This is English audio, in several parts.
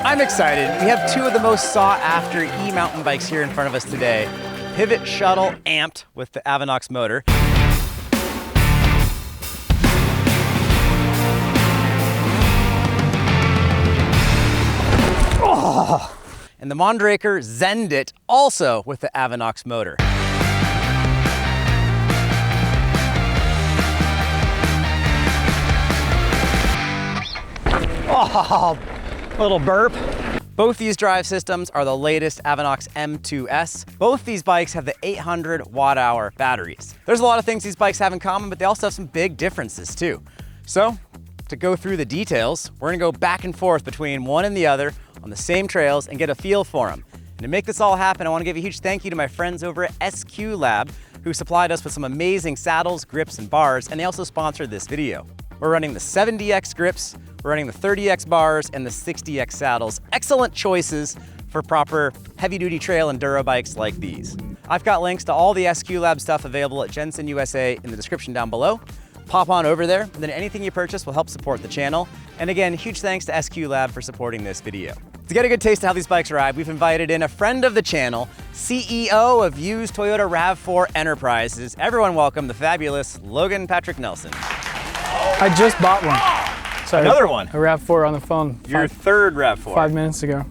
I'm excited. We have two of the most sought-after e-mountain bikes here in front of us today. Pivot Shuttle Amped with the Avinox motor. Oh! And the Mondraker Zendit, also with the Avinox motor. Oh, little burp. Both these drive systems are the latest Avinox M2S. Both these bikes have the 800 watt-hour batteries. There's a lot of things these bikes have in common, but they also have some big differences too. So, to go through the details, we're gonna go back and forth between one and the other on the same trails and get a feel for them. And to make this all happen, I wanna give a huge thank you to my friends over at SQ Lab, who supplied us with some amazing saddles, grips, and bars, and they also sponsored this video. We're running the 70X grips, we're running the 30X bars, and the 60X saddles. Excellent choices for proper heavy-duty trail enduro bikes like these. I've got links to all the SQ Lab stuff available at Jensen USA in the description down below. Pop on over there, and then anything you purchase will help support the channel. And again, huge thanks to SQ Lab for supporting this video. To get a good taste of how these bikes ride, we've invited in a friend of the channel, CEO of used Toyota RAV4 Enterprises. Everyone welcome the fabulous Logan Patrick Nelson. I just bought one. Sorry, another one? A RAV4 on the phone. Your third RAV4? 5 minutes ago.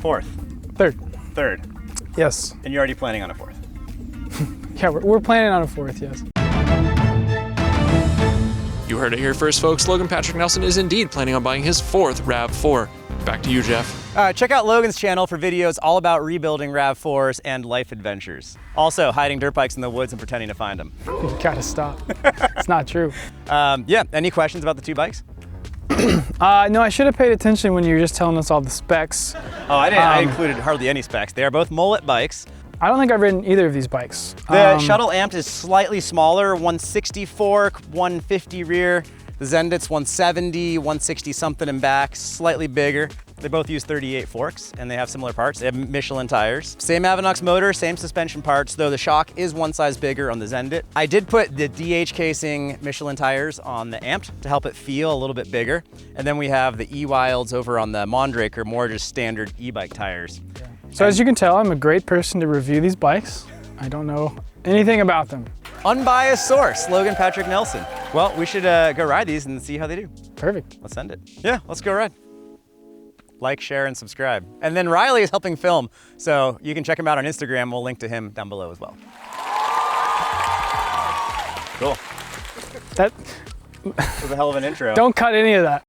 Fourth? Third. Third. Yes. And you're already planning on a fourth? Yeah, we're planning on a fourth, yes. You heard it here first, folks. Logan Patrick Nelson is indeed planning on buying his fourth RAV4. Back to you, Jeff. Check out Logan's channel for videos all about rebuilding RAV4s and life adventures. Also, hiding dirt bikes in the woods and pretending to find them. You gotta stop. It's not true. Yeah, any questions about the two bikes? No, I should have paid attention when you were just telling us all the specs. Oh, I didn't. I included hardly any specs. They are both mullet bikes. I don't think I've ridden either of these bikes. The Shuttle Amped is slightly smaller, 160 fork, 150 rear. The Zendit's 170, 160 something in back, slightly bigger. They both use 38 forks and they have similar parts. They have Michelin tires. Same Avinox motor, same suspension parts, though the shock is one size bigger on the Zendit. I did put the DH casing Michelin tires on the Amped to help it feel a little bit bigger. And then we have the E-Wilds over on the Mondraker, more just standard e-bike tires. Yeah. So as you can tell, I'm a great person to review these bikes. I don't know anything about them. Unbiased source, Logan Patrick Nelson. Well, we should go ride these and see how they do. Perfect. Let's send it. Yeah, let's go ride. Like, share, and subscribe. And then Riley is helping film, so you can check him out on Instagram. We'll link to him down below as well. Cool. That was a hell of an intro. Don't cut any of that.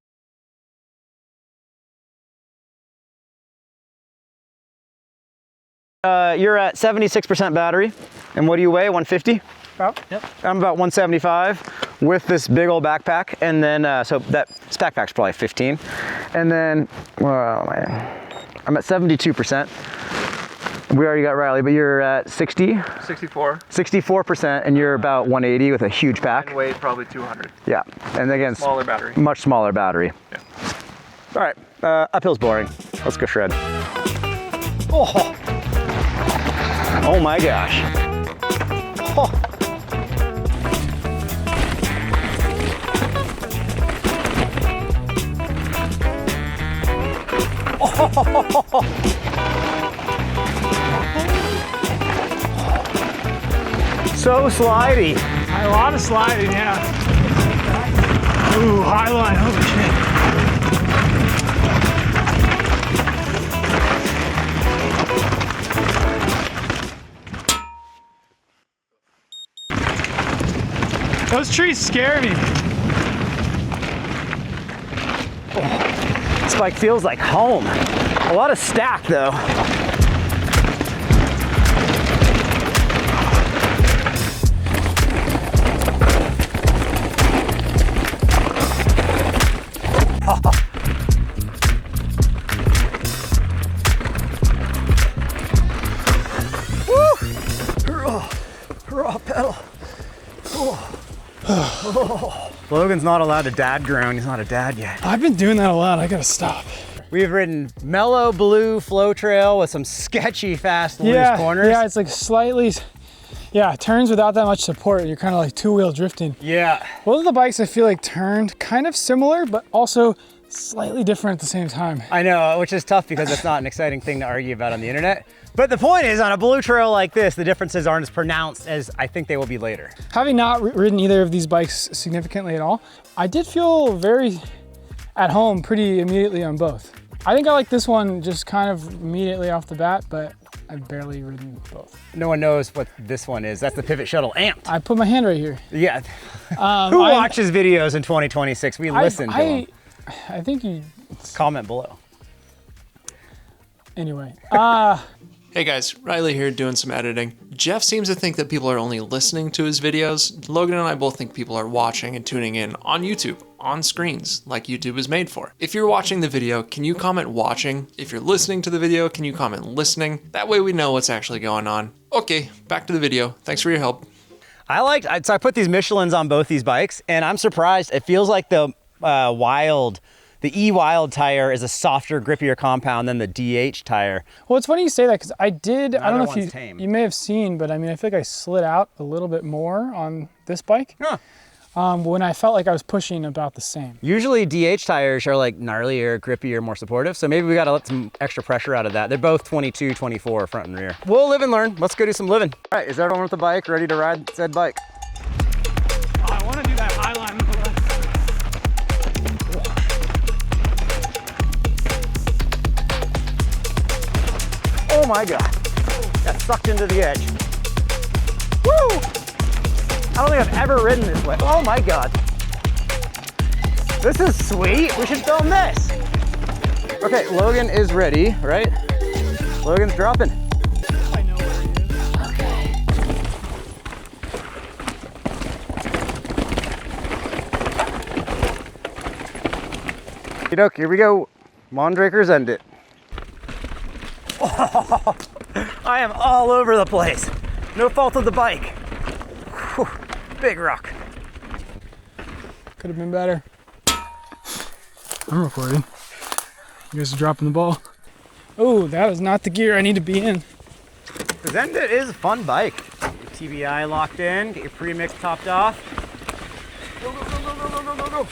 You're at 76% battery. And what do you weigh, 150? About, yep. I'm about 175 with this big old backpack. And then, so this backpack's probably 15. And then, well, I'm at 72%. We already got Riley, but you're at 60? 64. 64%, and you're about 180 with a huge pack. And weight probably 200. Yeah, and again, smaller battery. Much smaller battery. Yeah. All right, uphill's boring. Let's go shred. Oh, oh my gosh. Oh. Oh. So slidey. A lot of sliding, yeah. Ooh, high line, holy shit. Those trees scare me. Oh, this bike feels like home. A lot of stack though. Raw pedal. Oh. Logan's not allowed to dad groan. He's not a dad yet. I've been doing that a lot. I gotta stop. We've ridden mellow blue flow trail with some sketchy fast loose corners. Yeah, it's like slightly, yeah, turns without that much support. You're kind of like two-wheel drifting. Yeah. Both of the bikes I feel like turned kind of similar, but also slightly different at the same time. I know, which is tough because it's not an exciting thing to argue about on the internet. But the point is, on a blue trail like this, the differences aren't as pronounced as I think they will be later. Having not ridden either of these bikes significantly at all, I did feel very at home pretty immediately on both. I think I like this one just kind of immediately off the bat, but I've barely ridden both. No one knows what this one is. That's the Pivot Shuttle Amped. I put my hand right here. Yeah. Who watches videos in 2026? We listen to them. I think you... Comment below. Anyway. Hey guys, Riley here doing some editing. Jeff seems to think that people are only listening to his videos. Logan and I both think people are watching and tuning in on YouTube, on screens, like YouTube is made for. If you're watching the video, can you comment watching? If you're listening to the video, can you comment listening? That way we know what's actually going on. Okay, back to the video. Thanks for your help. So I put these Michelins on both these bikes, and I'm surprised. It feels like the E-Wild tire is a softer, grippier compound than the DH tire. Well, it's funny you say that because I don't know if tame. you may have seen, but I mean, I feel like I slid out a little bit more on this bike. Huh. When I felt like I was pushing about the same. Usually DH tires are like gnarlier, grippier, more supportive. So maybe we got to let some extra pressure out of that. They're both 22, 24 front and rear. We'll live and learn. Let's go do some living. All right, is everyone with the bike ready to ride said bike? Oh, I want to do that high line on the left. Oh my God, got sucked into the edge. Woo! I don't think I've ever ridden this way. Oh my God. This is sweet, we should film this. Okay, Logan is ready, right? Logan's dropping. I know where he is. Okay. Here we go. Mondraker Zendit. Oh, I am all over the place. No fault of the bike. Whew, big rock. Could have been better. I'm recording. You guys are dropping the ball. Oh, that is not the gear I need to be in. The Zendit is a fun bike. Get your TBI locked in, get your premix topped off. Go, go, go, go, go, go, go, go, go.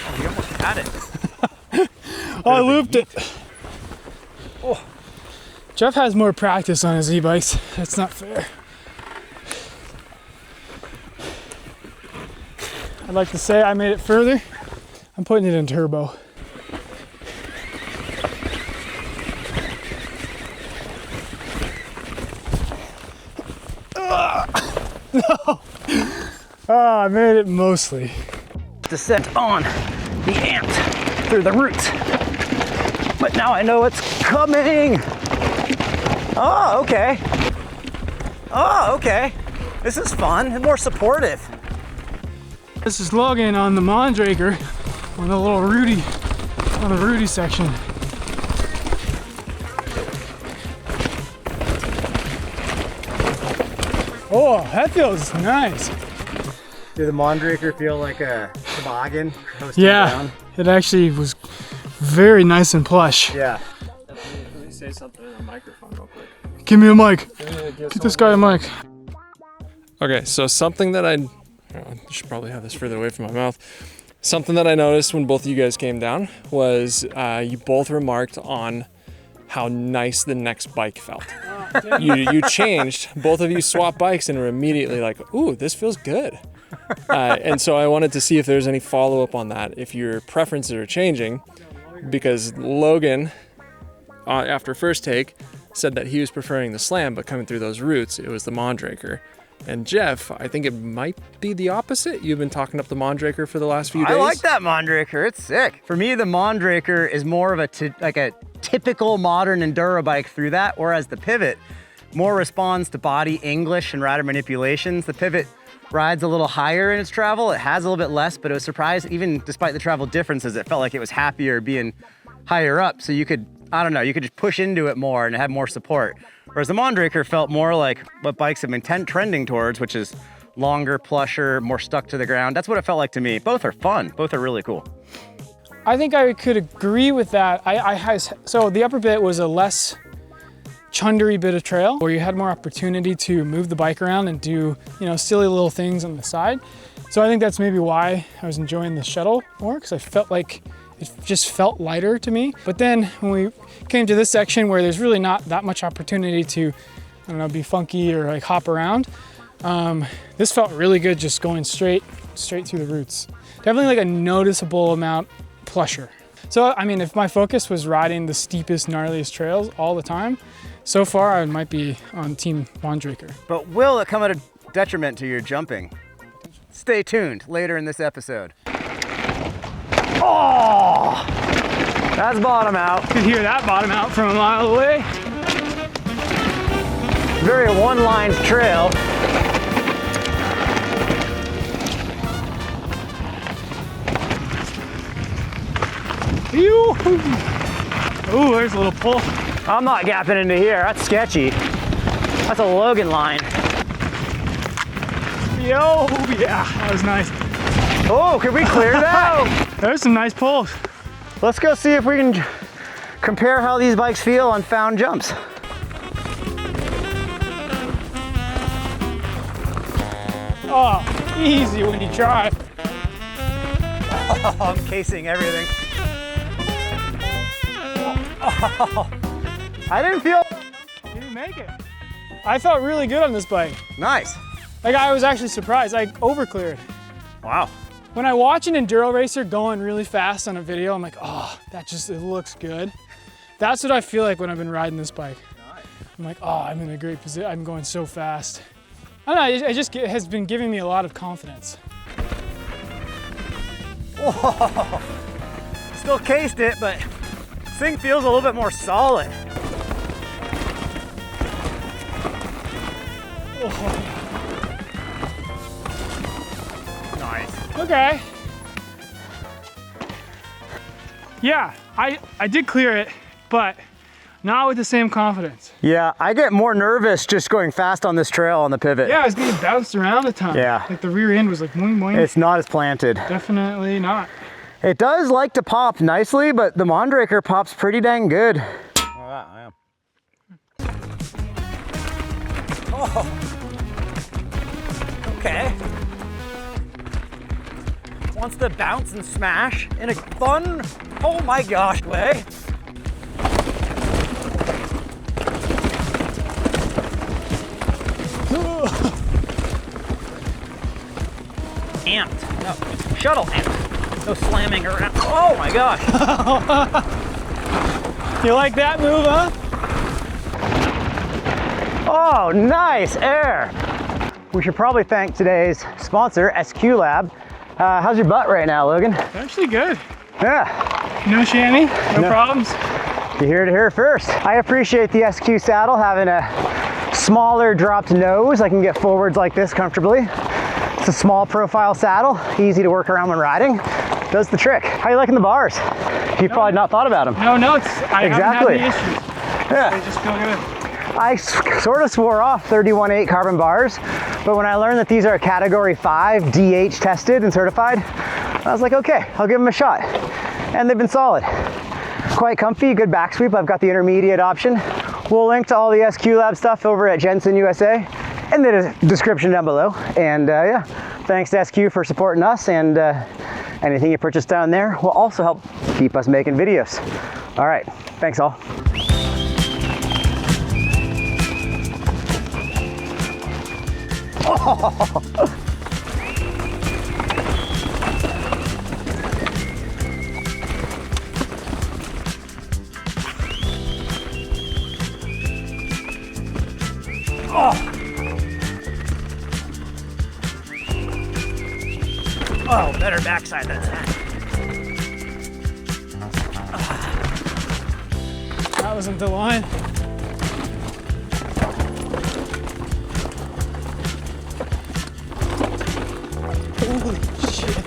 Oh, you almost had it. Oh, I looped it. Oh. Jeff has more practice on his e-bikes. That's not fair. I'd like to say I made it further. I'm putting it in turbo. No. Oh, I made it mostly. Descent on the Amped through the roots. But now I know it's coming. Oh, okay. Oh, okay. This is fun and more supportive. This is Logan on the Mondraker on the little Rudy, on the Rudy section. Oh, that feels nice. Did the Mondraker feel like a toboggan coasting down? It actually was very nice and plush. Yeah. Let me say something in the microphone real quick. Give me a mic. Get this guy a mic. Okay, so something that I should probably have this further away from my mouth. Something that I noticed when both of you guys came down was you both remarked on how nice the next bike felt. You changed, both of you swapped bikes and were immediately like, ooh, this feels good. And so I wanted to see if there's any follow-up on that, if your preferences are changing, because Logan, after first take, said that he was preferring the Slam, but coming through those roots, it was the Mondraker. And Jeff, I think it might be the opposite. You've been talking up the Mondraker for the last few days. I like that Mondraker, it's sick. For me, the Mondraker is more of a typical modern enduro bike through that, whereas the Pivot more responds to body English and rider manipulations. The Pivot rides a little higher in its travel. It has a little bit less, but it was surprised, even despite the travel differences, it felt like it was happier being higher up. So you could, I don't know, you could just push into it more and it had more support. Whereas the Mondraker felt more like what bikes have been trending towards, which is longer, plusher, more stuck to the ground. That's what it felt like to me. Both are fun. Both are really cool. I think I could agree with that. So the upper bit was a less chundery bit of trail where you had more opportunity to move the bike around and do, silly little things on the side. So I think that's maybe why I was enjoying the shuttle more, because I felt like it just felt lighter to me. But then when we came to this section where there's really not that much opportunity to, I don't know, be funky or like hop around, this felt really good just going straight through the roots. Definitely like a noticeable amount plusher. So, I mean, if my focus was riding the steepest, gnarliest trails all the time, so far I might be on Team Wandraker. But will it come at a detriment to your jumping? Stay tuned later in this episode. Oh, that's bottom out. You can hear that bottom out from a mile away. Very one-line trail. Ooh, there's a little pull. I'm not gapping into here. That's sketchy. That's a Logan line. Yo, yeah, that was nice. Oh, can we clear that? There's some nice pulls. Let's go see if we can compare how these bikes feel on found jumps. Oh, easy when you try. Oh, I'm casing everything. Oh, I didn't feel... You didn't make it. I felt really good on this bike. Nice. Like, I was actually surprised. I overcleared. Wow. When I watch an enduro racer going really fast on a video, I'm like, oh, it looks good. That's what I feel like when I've been riding this bike. Nice. I'm like, oh, I'm in a great position. I'm going so fast. I don't know, it has been giving me a lot of confidence. Whoa. Still cased it, but this thing feels a little bit more solid. Oh. Nice. Okay. Yeah, I did clear it, but not with the same confidence. Yeah, I get more nervous just going fast on this trail on the pivot. Yeah, I was getting bounced around a ton. Yeah. Like the rear end was like boing boing. It's not as planted. Definitely not. It does like to pop nicely, but the Mondraker pops pretty dang good. I am. Oh. Okay. Wants to bounce and smash in a fun, oh my gosh, way. Amped. No, shuttle amped. No slamming around. Oh my gosh. You like that move, huh? Oh, nice air. We should probably thank today's sponsor, SQ Lab. How's your butt right now, Logan? Actually good. Yeah. No chamois, no problems. You heard it here first. I appreciate the SQ saddle having a smaller dropped nose. I can get forwards like this comfortably. It's a small profile saddle, easy to work around when riding. Does the trick. How you liking the bars? You've probably not thought about them. No, I Exactly. haven't had any issues. Yeah. They just feel good. I sort of swore off 31.8 carbon bars, but when I learned that these are category 5 DH tested and certified, I was like, okay, I'll give them a shot. And they've been solid. Quite comfy, good back sweep. I've got the intermediate option. We'll link to all the SQ Lab stuff over at Jensen USA in the description down below. And yeah, thanks to SQ for supporting us, and anything you purchase down there will also help keep us making videos. All right, thanks all. Oh, better backside than that. That wasn't the line. Holy shit.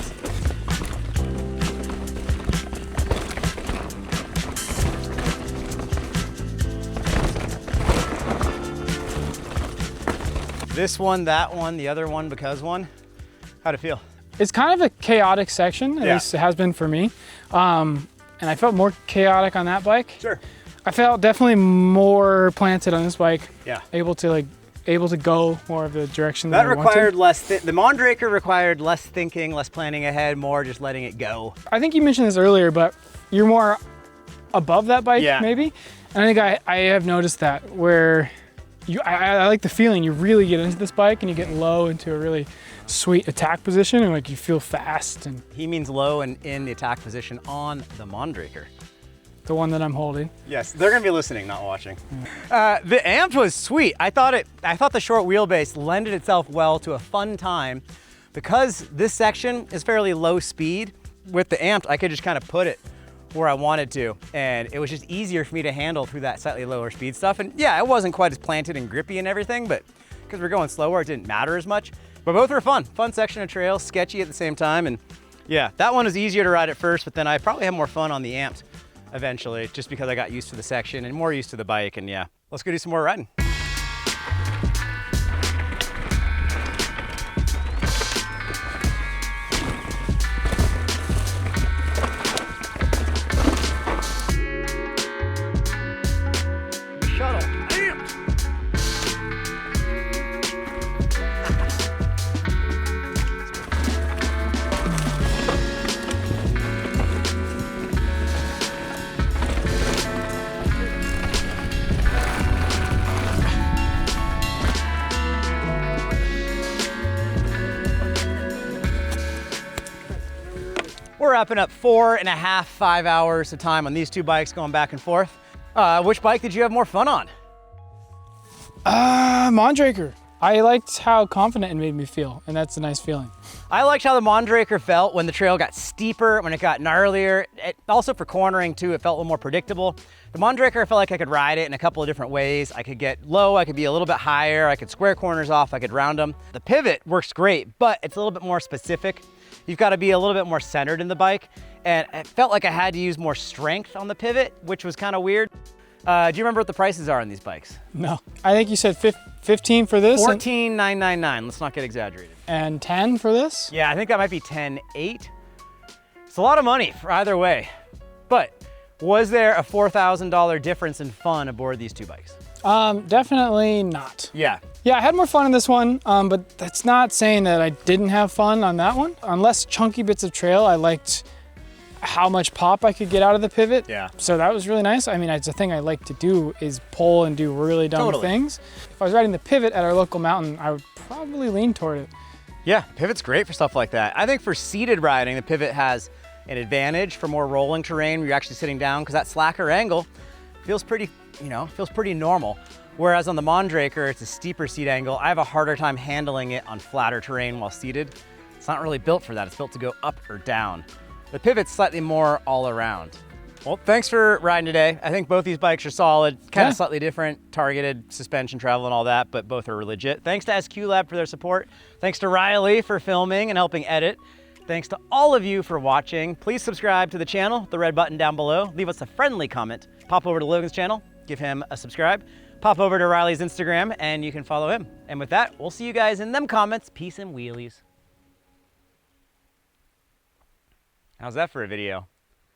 This one, that one, the other one, because one. How'd it feel? It's kind of a chaotic section, at least it has been for me. And I felt more chaotic on that bike. Sure. I felt definitely more planted on this bike. Yeah. Able to like able to go more of the direction That I wanted. required less, the Mondraker required less thinking, less planning ahead, more just letting it go. I think you mentioned this earlier, but you're more above that bike, Yeah. maybe? And I think I have noticed that where I like the feeling you really get into this bike and you get low into a really sweet attack position and like you feel fast. And He means low and in the attack position on the Mondraker. the one that I'm holding. Yes, they're gonna be listening, not watching. The amp was sweet. I thought the short wheelbase lended itself well to a fun time because this section is fairly low speed. With the amp, I could just kind of put it where I wanted to, and it was just easier for me to handle through that slightly lower speed stuff. And yeah, it wasn't quite as planted and grippy and everything, but because we're going slower, it didn't matter as much. But both were fun. Fun section of trail, sketchy at the same time. And yeah, that one was easier to ride at first, but then I probably had more fun on the amped eventually, just because I got used to the section and more used to the bike. And yeah, let's go do some more riding. Shuttle amped. We're wrapping up 4.5, 5 hours of time on these two bikes going back and forth. Which bike did you have more fun on? Mondraker. I liked how confident it made me feel, and that's a nice feeling. I liked how the Mondraker felt when the trail got steeper, when it got gnarlier. Also for cornering too, it felt a little more predictable. The Mondraker, I felt like I could ride it in a couple of different ways. I could get low, I could be a little bit higher, I could square corners off, I could round them. The pivot works great, but it's a little bit more specific. You've got to be a little bit more centered in the bike, and it felt like I had to use more strength on the pivot, which was kind of weird. Do you remember what the prices are on these bikes? No, I think you said 15 for this. $14,999, let's not get exaggerated. And 10 for this? Yeah, I think that might be 10.8. It's a lot of money for either way. But was there a $4,000 difference in fun aboard these two bikes? Definitely not. Yeah. Yeah, I had more fun in this one, but that's not saying that I didn't have fun on that one. On less chunky bits of trail, I liked how much pop I could get out of the pivot. Yeah. So that was really nice. I mean, it's a thing I like to do is pull and do really dumb things. If I was riding the pivot at our local mountain, I would probably lean toward it. Yeah, pivot's great for stuff like that. I think for seated riding, the pivot has an advantage for more rolling terrain where you're actually sitting down, because that slacker angle feels pretty, feels pretty normal. Whereas on the Mondraker, it's a steeper seat angle. I have a harder time handling it on flatter terrain while seated. It's not really built for that. It's built to go up or down. The pivot's slightly more all around. Well, thanks for riding today. I think both these bikes are solid, kind of slightly different, targeted suspension travel and all that, but both are legit. Thanks to SQ Lab for their support. Thanks to Riley for filming and helping edit. Thanks to all of you for watching. Please subscribe to the channel, the red button down below. Leave us a friendly comment. Pop over to Logan's channel, give him a subscribe. Pop over to Riley's Instagram and you can follow him. And with that, we'll see you guys in them comments. Peace and wheelies. How's that for a video?